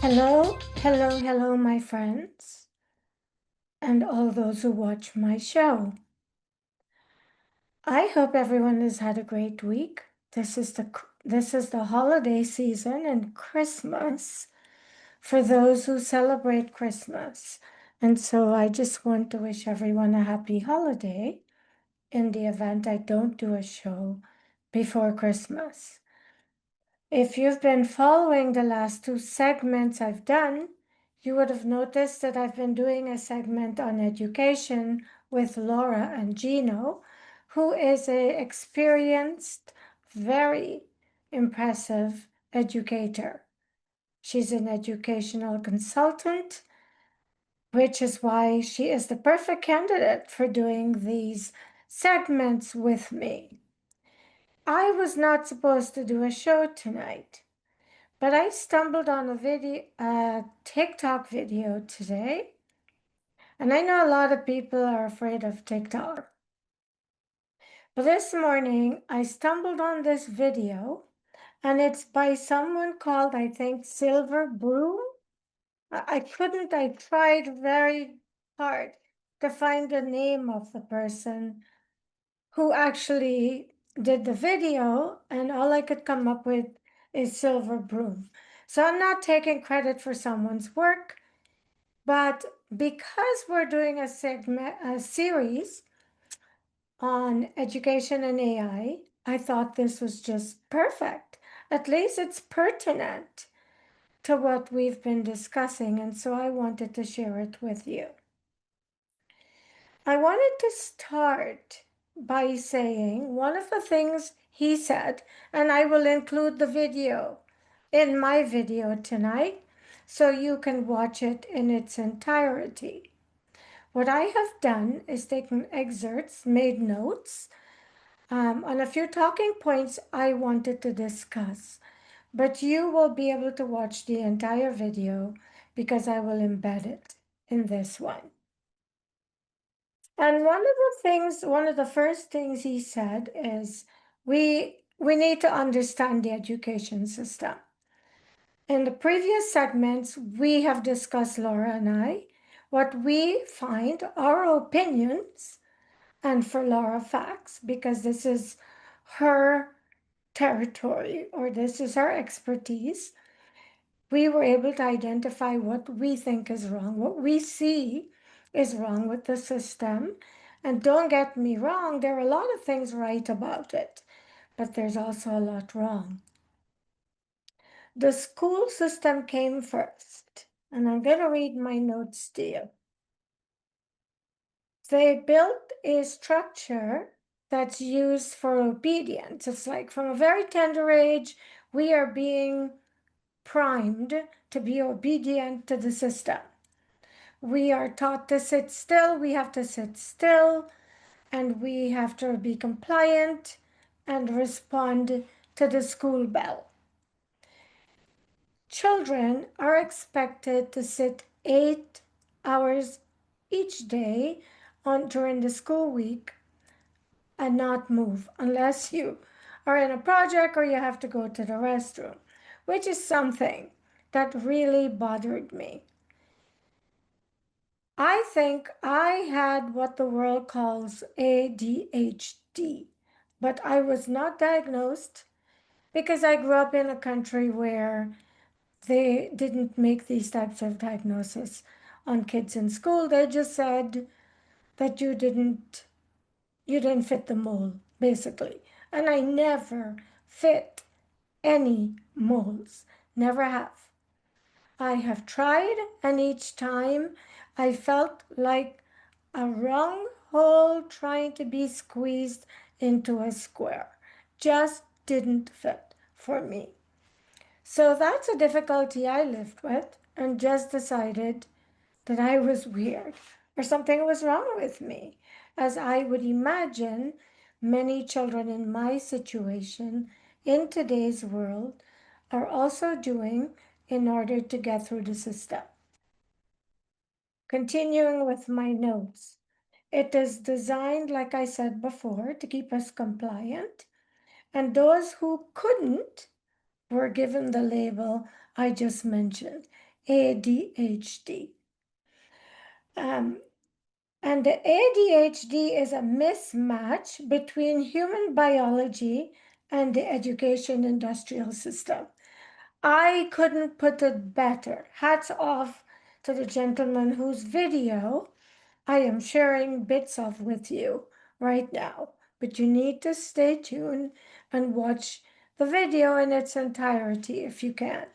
Hello, hello, hello, my friends, and all those who watch my show. I hope everyone has had a great week. This is the holiday season and Christmas for those who celebrate Christmas. And so I just want to wish everyone a happy holiday in the event I don't do a show before Christmas. If you've been following the last two segments I've done, you would have noticed that I've been doing a segment on education with Laura and Gino, who is an experienced, very impressive educator. She's an educational consultant, which is why she is the perfect candidate for doing these segments with me. I was not supposed to do a show tonight, but I stumbled on a TikTok video today, and I know a lot of people are afraid of TikTok. But this morning, I stumbled on this video, and it's by someone called, I think, Silver Broom. I tried very hard to find the name of the person who actually did the video, and all I could come up with is Silver Broom. So I'm not taking credit for someone's work, but because we're doing a series on education and AI, I thought this was just perfect. At least it's pertinent to what we've been discussing, and so I wanted to share it with you. I wanted to start by saying one of the things he said, and I will include the video in my video tonight so you can watch it in its entirety. What I have done is taken excerpts, made notes on a few talking points I wanted to discuss, but you will be able to watch the entire video because I will embed it in this one. And one of the first things he said is we need to understand the education system. In the previous segments, we have discussed, Laura and I, what we find our opinions, and for Laura, facts, because this is her territory or this is her expertise. We were able to identify what we think is wrong, what we see is wrong with the system. And don't get me wrong, there are a lot of things right about it, but there's also a lot wrong. The school system came first, and I'm going to read my notes to you. They built a structure that's used for obedience. It's like from a very tender age, we are being primed to be obedient to the system. We are taught to sit still, we have to sit still, and we have to be compliant and respond to the school bell. Children are expected to sit 8 hours each day during the school week and not move unless you are in a project or you have to go to the restroom, which is something that really bothered me. I think I had what the world calls ADHD, but I was not diagnosed because I grew up in a country where they didn't make these types of diagnoses on kids in school. They just said that you didn't fit the mold, basically. And I never fit any molds, never have. I have tried, and each time I felt like a wrong hole trying to be squeezed into a square. Just didn't fit for me. So that's a difficulty I lived with and just decided that I was weird or something was wrong with me, as I would imagine many children in my situation in today's world are also doing in order to get through the system. Continuing with my notes, it is designed, like I said before, to keep us compliant, and those who couldn't were given the label I just mentioned, ADHD. Um, and the ADHD is a mismatch between human biology and the education industrial system. I couldn't put it better. Hats off to the gentleman whose video I am sharing bits of with you right now. But you need to stay tuned and watch the video in its entirety if you can.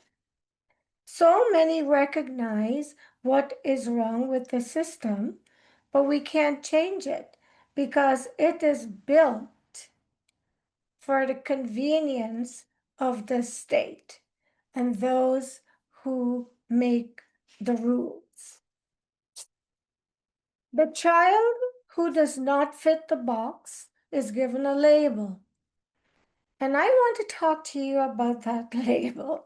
So many recognize what is wrong with the system, but we can't change it because it is built for the convenience of the state and those who make the rules. The child who does not fit the box is given a label. And I want to talk to you about that label.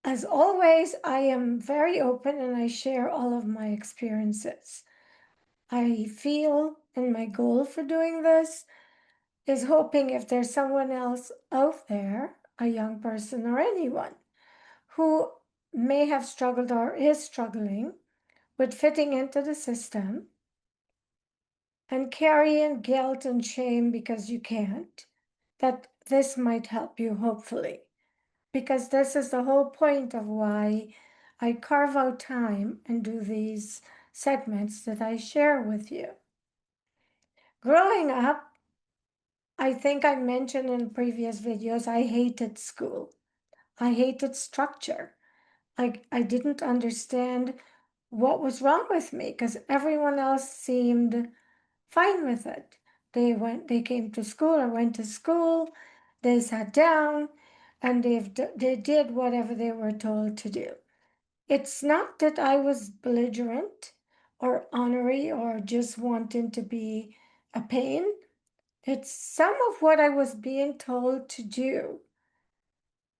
As always, I am very open and I share all of my experiences. I feel, and my goal for doing this is hoping if there's someone else out there, a young person or anyone, who may have struggled or is struggling with fitting into the system and carrying guilt and shame because you can't, that this might help you, hopefully. Because this is the whole point of why I carve out time and do these segments that I share with you. Growing up, I think I mentioned in previous videos, I hated school. I hated structure. I didn't understand what was wrong with me because everyone else seemed fine with it. They came to school or went to school, they sat down, and they did whatever they were told to do. It's not that I was belligerent or ornery or just wanting to be a pain. It's some of what I was being told to do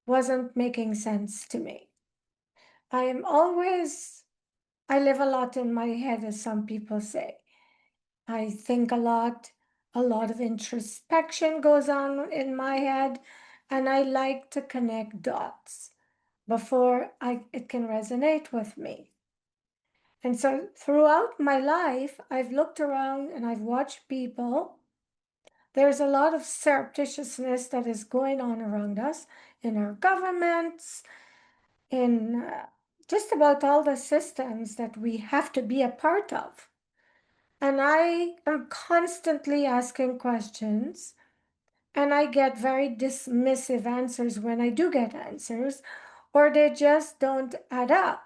wasn't making sense to me. I am always, I live a lot in my head, as some people say. I think a lot of introspection goes on in my head, and I like to connect dots before it can resonate with me. And so throughout my life, I've looked around and I've watched people. There's a lot of surreptitiousness that is going on around us in our governments, in just about all the systems that we have to be a part of. And I am constantly asking questions, and I get very dismissive answers when I do get answers, or they just don't add up.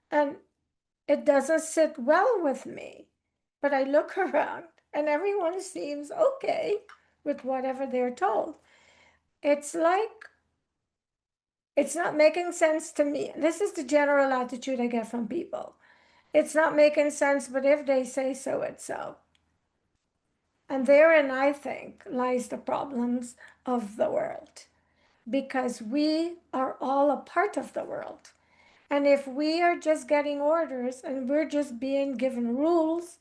And it doesn't sit well with me. But I look around and everyone seems okay with whatever they're told. It's like it's not making sense to me. This is the general attitude I get from people. It's not making sense, but if they say so, it's so. And therein, I think, lies the problems of the world, because we are all a part of the world. And if we are just getting orders and we're just being given rules,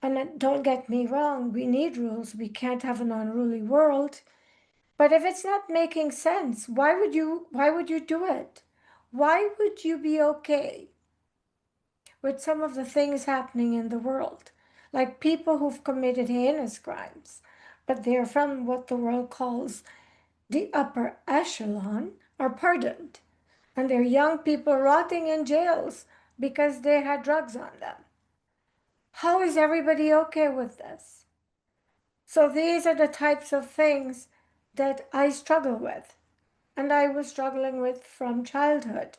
and don't get me wrong, we need rules. We can't have an unruly world. But if it's not making sense, why would you do it? Why would you be okay with some of the things happening in the world? Like people who've committed heinous crimes, but they're from what the world calls the upper echelon, are pardoned. And they're young people rotting in jails because they had drugs on them. How is everybody okay with this? So these are the types of things that I struggle with. And I was struggling with from childhood.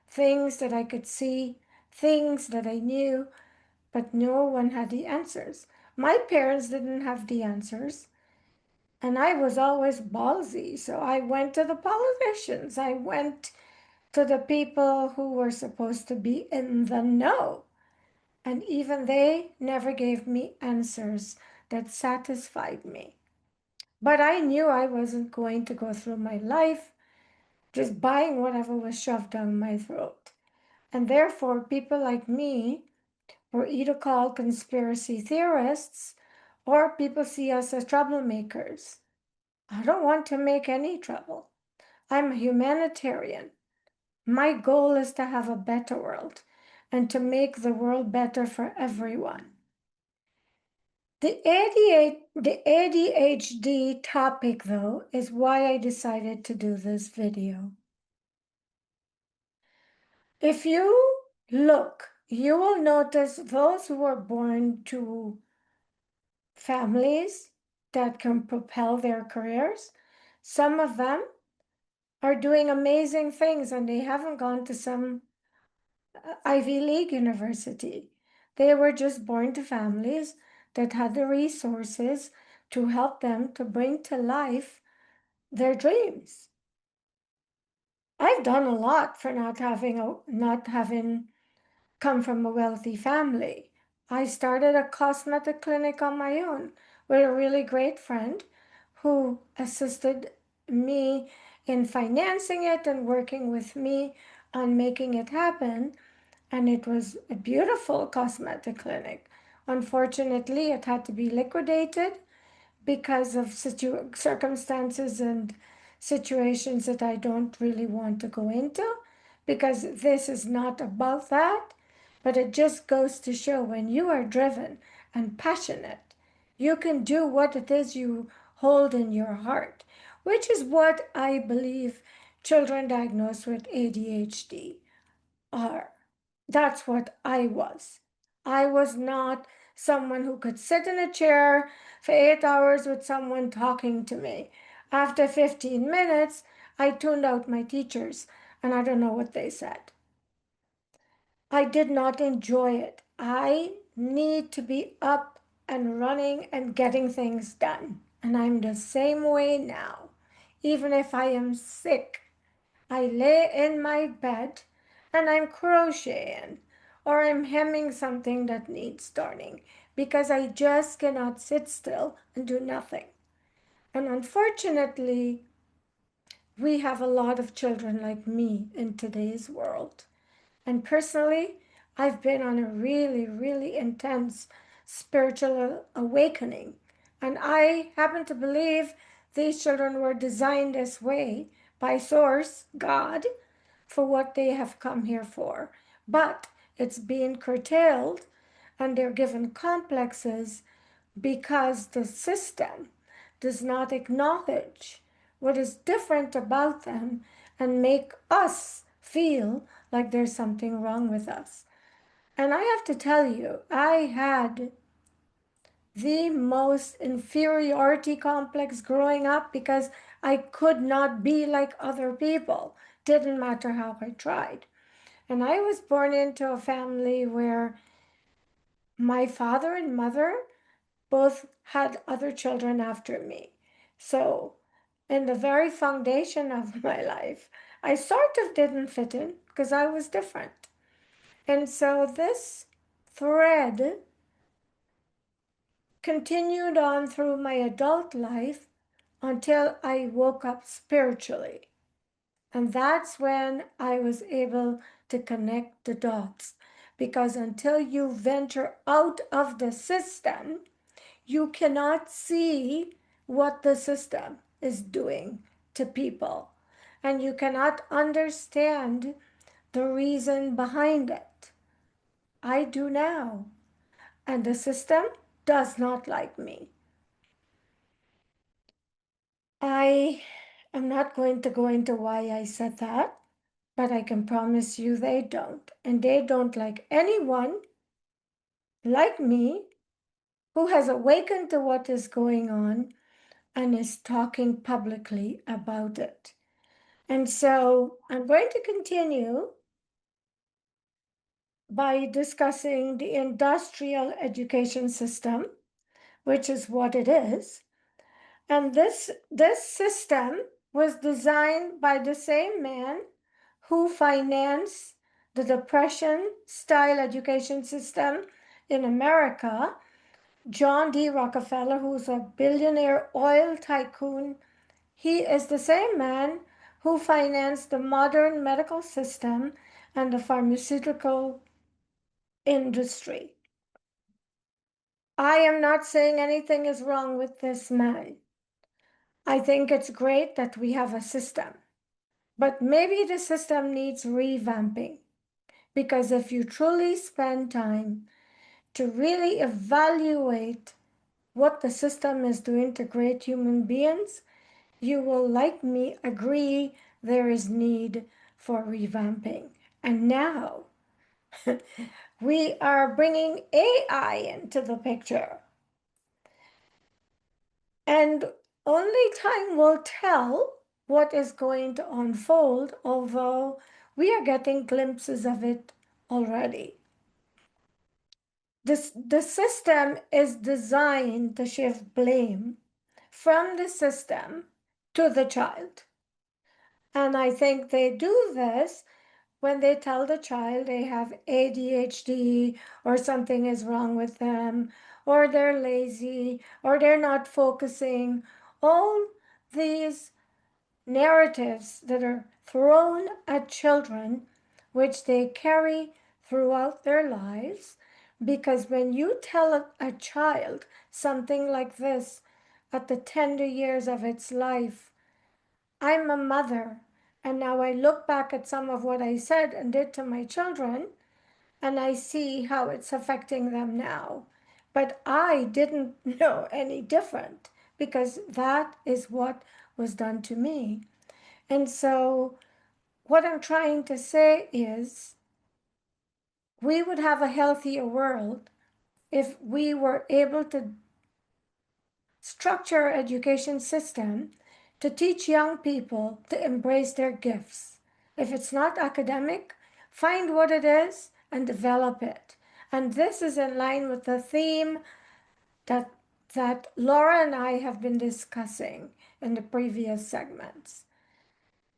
Things that I could see, things that I knew, but no one had the answers. My parents didn't have the answers, and I was always ballsy. So I went to the politicians. I went to the people who were supposed to be in the know. And even they never gave me answers that satisfied me. But I knew I wasn't going to go through my life just buying whatever was shoved down my throat. And therefore, people like me were either called conspiracy theorists or people see us as troublemakers. I don't want to make any trouble. I'm a humanitarian. My goal is to have a better world and to make the world better for everyone. The ADHD topic, though, is why I decided to do this video. If you look, you will notice those who were born to families that can propel their careers. Some of them are doing amazing things and they haven't gone to some Ivy League university. They were just born to families that had the resources to help them to bring to life their dreams. I've done a lot for not having come from a wealthy family. I started a cosmetic clinic on my own with a really great friend who assisted me in financing it and working with me on making it happen. And it was a beautiful cosmetic clinic. Unfortunately, it had to be liquidated because of circumstances and situations that I don't really want to go into, because this is not about that. But it just goes to show when you are driven and passionate, you can do what it is you hold in your heart, which is what I believe children diagnosed with ADHD are. That's what I was. I was not someone who could sit in a chair for 8 hours with someone talking to me. After 15 minutes, I tuned out my teachers and I don't know what they said. I did not enjoy it. I need to be up and running and getting things done. And I'm the same way now. Even if I am sick, I lay in my bed and I'm crocheting or I'm hemming something that needs darning because I just cannot sit still and do nothing. And unfortunately, we have a lot of children like me in today's world. And personally, I've been on a really, really intense spiritual awakening. And I happen to believe these children were designed this way by Source, God, for what they have come here for. But it's being curtailed and they're given complexes because the system does not acknowledge what is different about them and make us feel like there's something wrong with us. And I have to tell you, I had the most inferiority complex growing up because I could not be like other people. Didn't matter how I tried. And I was born into a family where my father and mother both had other children after me. So, in the very foundation of my life, I sort of didn't fit in because I was different. And so this thread continued on through my adult life until I woke up spiritually. And that's when I was able to connect the dots. Because until you venture out of the system, you cannot see what the system is doing to people. And you cannot understand the reason behind it. I do now. And the system does not like me. I am not going to go into why I said that, but I can promise you they don't. And they don't like anyone like me who has awakened to what is going on and is talking publicly about it. And so I'm going to continue by discussing the industrial education system, which is what it is. And this system was designed by the same man who financed the Depression style education system in America, John D. Rockefeller, who's a billionaire oil tycoon, he is the same man who financed the modern medical system and the pharmaceutical industry. I am not saying anything is wrong with this man. I think it's great that we have a system, but maybe the system needs revamping, because if you truly spend time to really evaluate what the system is doing to great human beings, you will, like me, agree there is need for revamping. And now we are bringing AI into the picture. And only time will tell what is going to unfold, although we are getting glimpses of it already. The system is designed to shift blame from the system to the child. And I think they do this when they tell the child they have ADHD or something is wrong with them, or they're lazy, or they're not focusing. All these narratives that are thrown at children, which they carry throughout their lives. Because when you tell a child something like this at the tender years of its life, I'm a mother, and now I look back at some of what I said and did to my children, and I see how it's affecting them now. But I didn't know any different because that is what was done to me. And so, what I'm trying to say is, we would have a healthier world if we were able to structure our education system to teach young people to embrace their gifts. If it's not academic, find what it is and develop it. And this is in line with the theme that Laura and I have been discussing in the previous segments.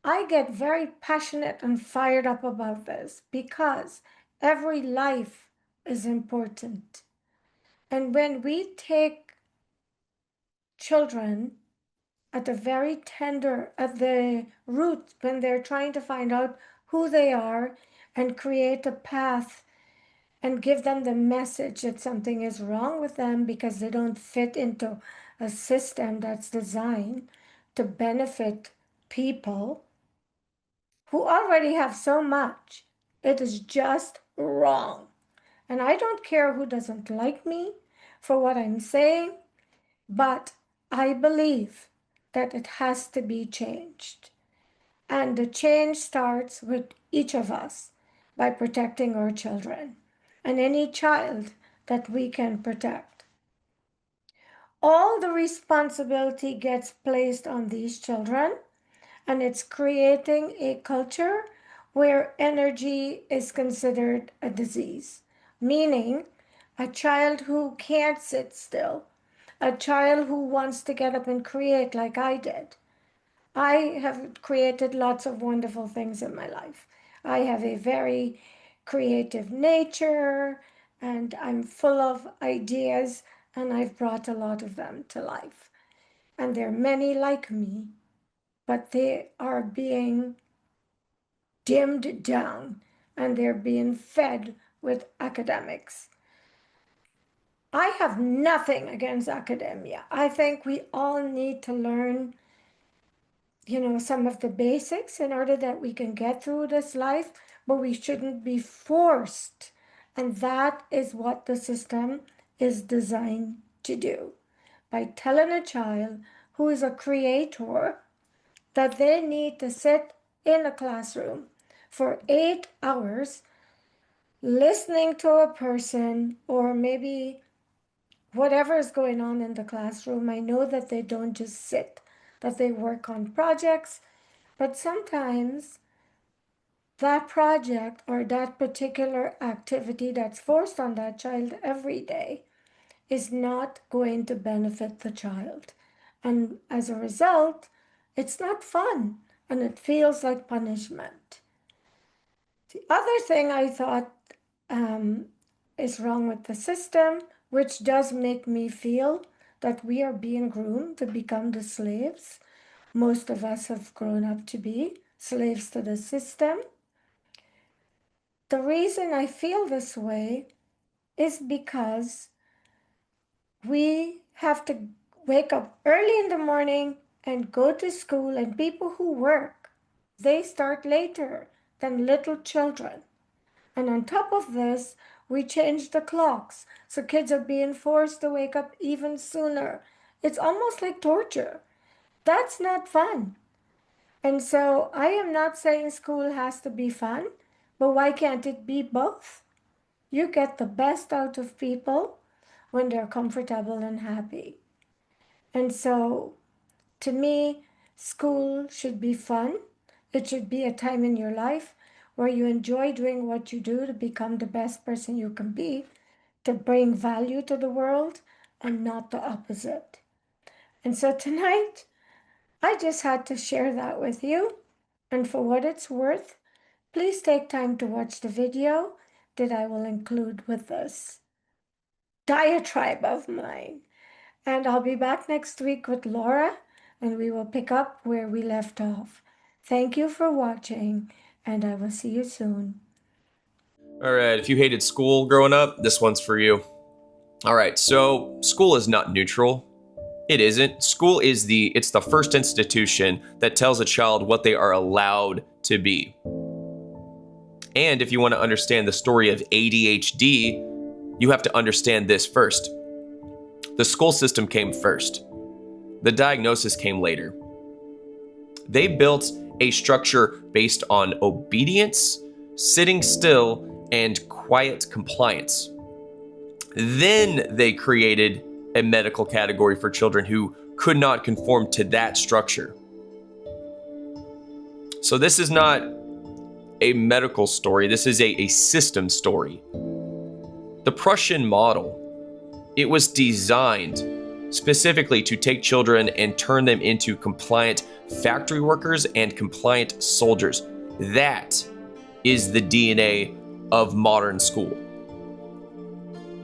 I get very passionate and fired up about this because every life is important. And when we take children at the root, when they're trying to find out who they are and create a path and give them the message that something is wrong with them because they don't fit into a system that's designed to benefit people who already have so much. It is just wrong. And I don't care who doesn't like me for what I'm saying, but I believe that it has to be changed. And the change starts with each of us by protecting our children and any child that we can protect. All the responsibility gets placed on these children, and it's creating a culture where energy is considered a disease, meaning a child who can't sit still, a child who wants to get up and create like I did. I have created lots of wonderful things in my life. I have a very creative nature and I'm full of ideas, and I've brought a lot of them to life. And there are many like me, but they are being dimmed down and they're being fed with academics. I have nothing against academia. I think we all need to learn, some of the basics in order that we can get through this life, but we shouldn't be forced. And that is what the system is designed to do. By telling a child who is a creator that they need to sit in a classroom for 8 hours listening to a person, or maybe whatever is going on in the classroom. I know that they don't just sit, that they work on projects, but sometimes that project or that particular activity that's forced on that child every day is not going to benefit the child. And as a result, it's not fun and it feels like punishment. The other thing I thought um, is wrong with the system, which does make me feel that we are being groomed to become the slaves most of us have grown up to be, slaves to the system. The reason I feel this way is because we have to wake up early in the morning and go to school, and people who work, they start later than little children. And on top of this, we changed the clocks, so kids are being forced to wake up even sooner. It's almost like torture. That's not fun. And so I am not saying school has to be fun, but why can't it be both? You get the best out of people when they're comfortable and happy. And so to me, school should be fun. It should be a time in your life where you enjoy doing what you do to become the best person you can be, to bring value to the world, and not the opposite. And so tonight, I just had to share that with you. And for what it's worth, please take time to watch the video that I will include with this diatribe of mine. And I'll be back next week with Laura, and we will pick up where we left off. Thank you for watching, and I will see you soon. All right, if you hated school growing up, this one's for you. All right, so school is not neutral. It isn't. School is the first institution that tells a child what they are allowed to be. And if you want to understand the story of ADHD, you have to understand this first. The school system came first. The diagnosis came later. They built a structure based on obedience, sitting still, and quiet compliance. Then they created a medical category for children who could not conform to that structure. So this is not a medical story. This is a system story. The Prussian model, it was designed specifically to take children and turn them into compliant factory workers and compliant soldiers. That is the DNA of modern school.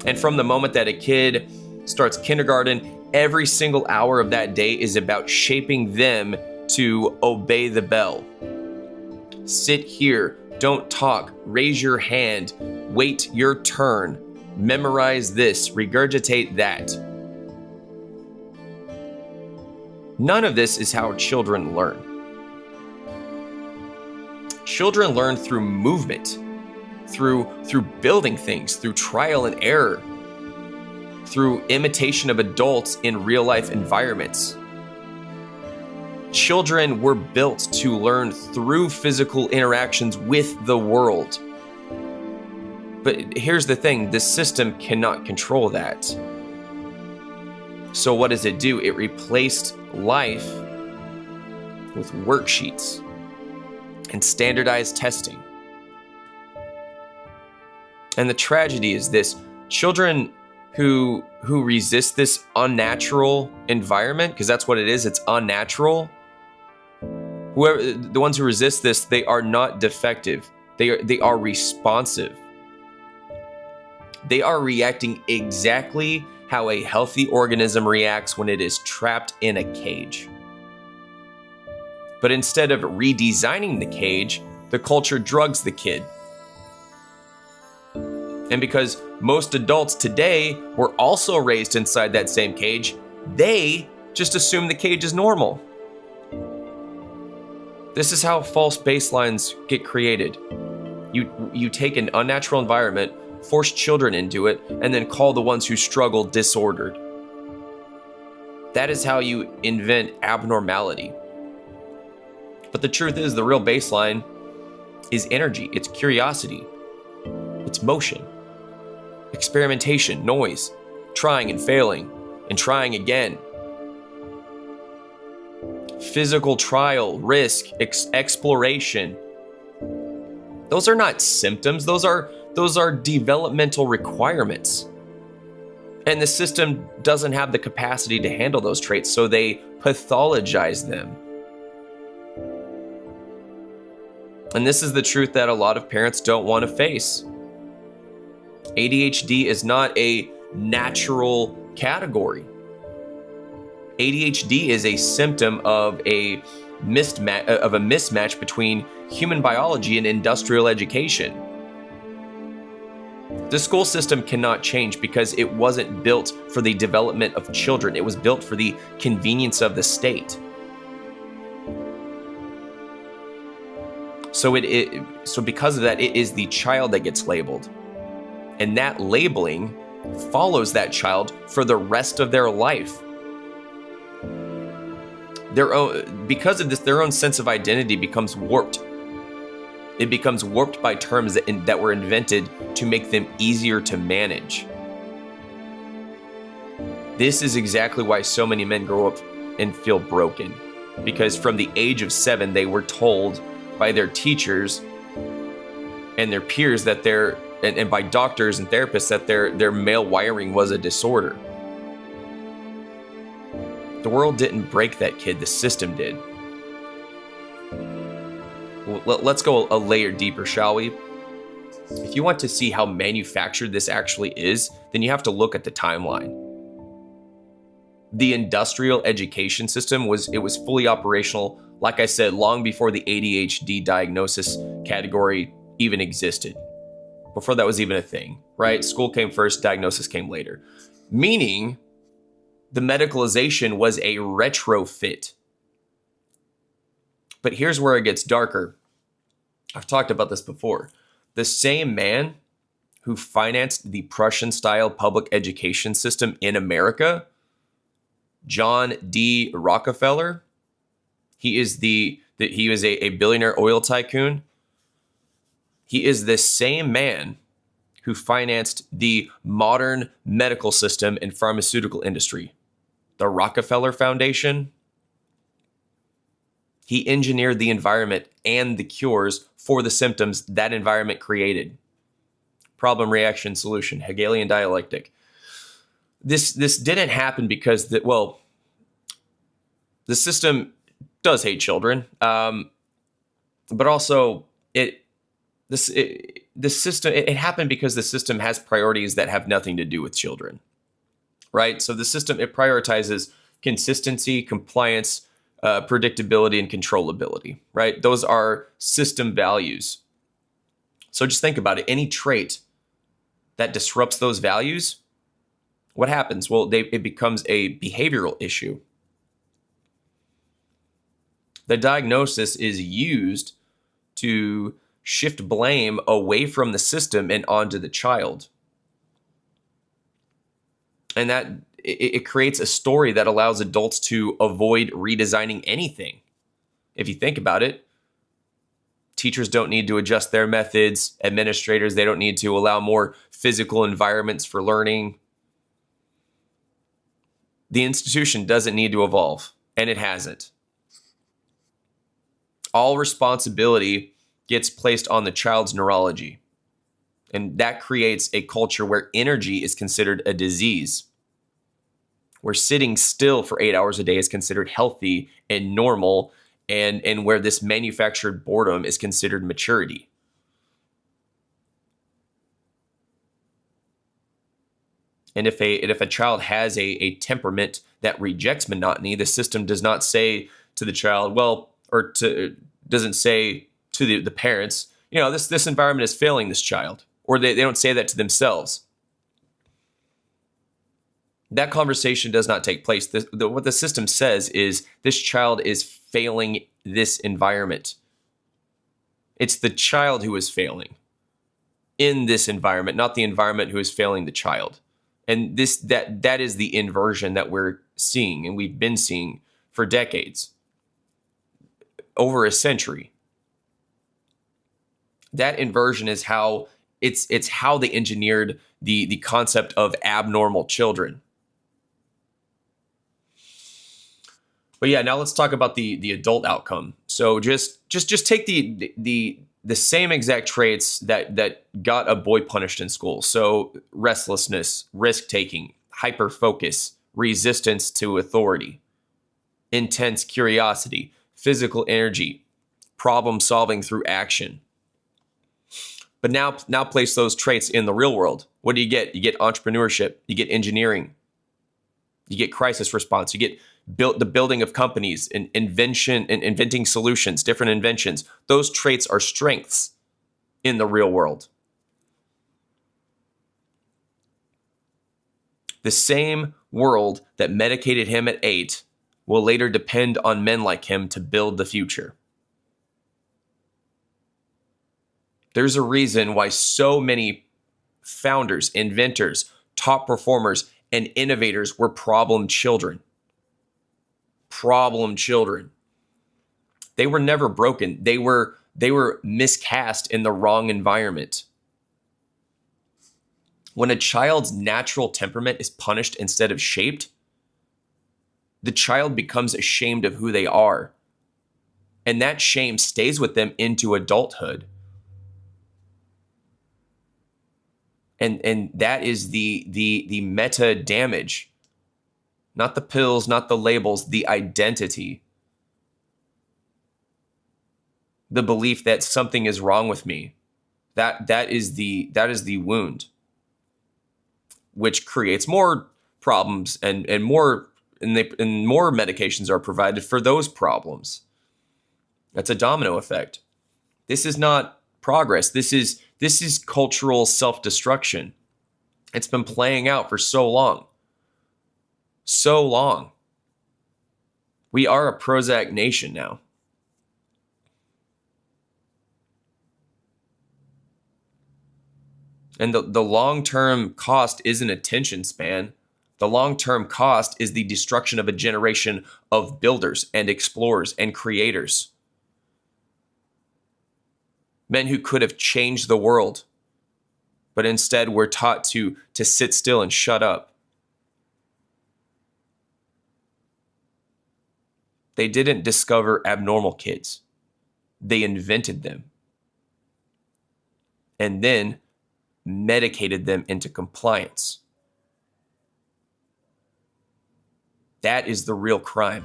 And from the moment that a kid starts kindergarten, every single hour of that day is about shaping them to obey the bell. Sit here, don't talk, raise your hand, wait your turn, memorize this, regurgitate that. None of this is how children learn. Children learn through movement, through building things, through trial and error, through imitation of adults in real life environments. Children were built to learn through physical interactions with the world. But here's the thing, the system cannot control that. So what does it do? It replaced life with worksheets and standardized testing. And the tragedy is this: children who resist this unnatural environment, because that's what it is, it's unnatural. The ones who resist this, they are not defective. They are responsive. They are reacting exactly how a healthy organism reacts when it is trapped in a cage. But instead of redesigning the cage, the culture drugs the kid. And because most adults today were also raised inside that same cage, they just assume the cage is normal. This is how false baselines get created. You take an unnatural environment, force children into it, and then call the ones who struggle disordered. That is how you invent abnormality. But the truth is, the real baseline is energy, it's curiosity, it's motion, experimentation, noise, trying and failing, and trying again. Physical trial, risk, exploration. Those are not symptoms, those are developmental requirements. And the system doesn't have the capacity to handle those traits, so they pathologize them. And this is the truth that a lot of parents don't want to face. ADHD is not a natural category. ADHD is a symptom of a mismatch between human biology and industrial education. The school system cannot change because it wasn't built for the development of children. It was built for the convenience of the state. So because of that, it is the child that gets labeled. And that labeling follows that child for the rest of their life. Because of this, their own sense of identity becomes warped. It becomes warped by terms that were invented to make them easier to manage. This is exactly why so many men grow up and feel broken. Because from the age of 7, they were told by their teachers and their peers that and by doctors and therapists that their male wiring was a disorder. The world didn't break that kid, the system did. Let's go a layer deeper, shall we? If you want to see how manufactured this actually is, then you have to look at the timeline. The industrial education system was fully operational, like I said, long before the ADHD diagnosis category even existed. Before that was even a thing, right? School came first, diagnosis came later. Meaning, the medicalization was a retrofit. But here's where it gets darker. I've talked about this before. The same man who financed the Prussian-style public education system in America, John D. Rockefeller, he was a billionaire oil tycoon. He is the same man who financed the modern medical system and pharmaceutical industry. The Rockefeller Foundation. He engineered the environment and the cures for the symptoms that environment created. Problem, reaction, solution, Hegelian dialectic. This didn't happen because the system does hate children, but also it happened because the system has priorities that have nothing to do with children, right? So the system, it prioritizes consistency, compliance, predictability, and controllability, right? Those are system values. So just think about it. Any trait that disrupts those values, what happens? Well, it becomes a behavioral issue. The diagnosis is used to shift blame away from the system and onto the child. And that it creates a story that allows adults to avoid redesigning anything. If you think about it, teachers don't need to adjust their methods. Administrators, they don't need to allow more physical environments for learning. The institution doesn't need to evolve, and it hasn't. All responsibility gets placed on the child's neurology. And that creates a culture where energy is considered a disease, where sitting still for 8 hours a day is considered healthy and normal, and where this manufactured boredom is considered maturity. And if a child has a temperament that rejects monotony, the system does not say to the child, doesn't say to the parents, this environment is failing this child, or they don't say that to themselves. That conversation does not take place. What the system says is this child is failing this environment. It's the child who is failing in this environment, not the environment who is failing the child. And that is the inversion that we're seeing, and we've been seeing for decades, over a century. That inversion is how it's how they engineered the concept of abnormal children. But yeah, now let's talk about the adult outcome. So just take the same exact traits that got a boy punished in school. So restlessness, risk-taking, hyper-focus, resistance to authority, intense curiosity, physical energy, problem solving through action. But now place those traits in the real world. What do you get? You get entrepreneurship, you get engineering, you get crisis response, you get the building of companies and invention and inventing solutions, different inventions. Those traits are strengths in the real world. The same world that medicated him at 8 will later depend on men like him to build the future. There's a reason why so many founders, inventors, top performers, and innovators were problem children. Problem children. They were never broken. They were miscast in the wrong environment. When a child's natural temperament is punished instead of shaped, the child becomes ashamed of who they are. And that shame stays with them into adulthood. And that is the meta damage. Not the pills, not the labels, the identity. The belief that something is wrong with me. That is the wound, which creates more problems and more medications are provided for those problems. That's a domino effect. This is not progress. This is cultural self-destruction. It's been playing out for so long. So long. We are a Prozac nation now. And the long-term cost isn't attention span. The long-term cost is the destruction of a generation of builders and explorers and creators. Men who could have changed the world, but instead were taught to sit still and shut up. They didn't discover abnormal kids. They invented them. And then medicated them into compliance. That is the real crime.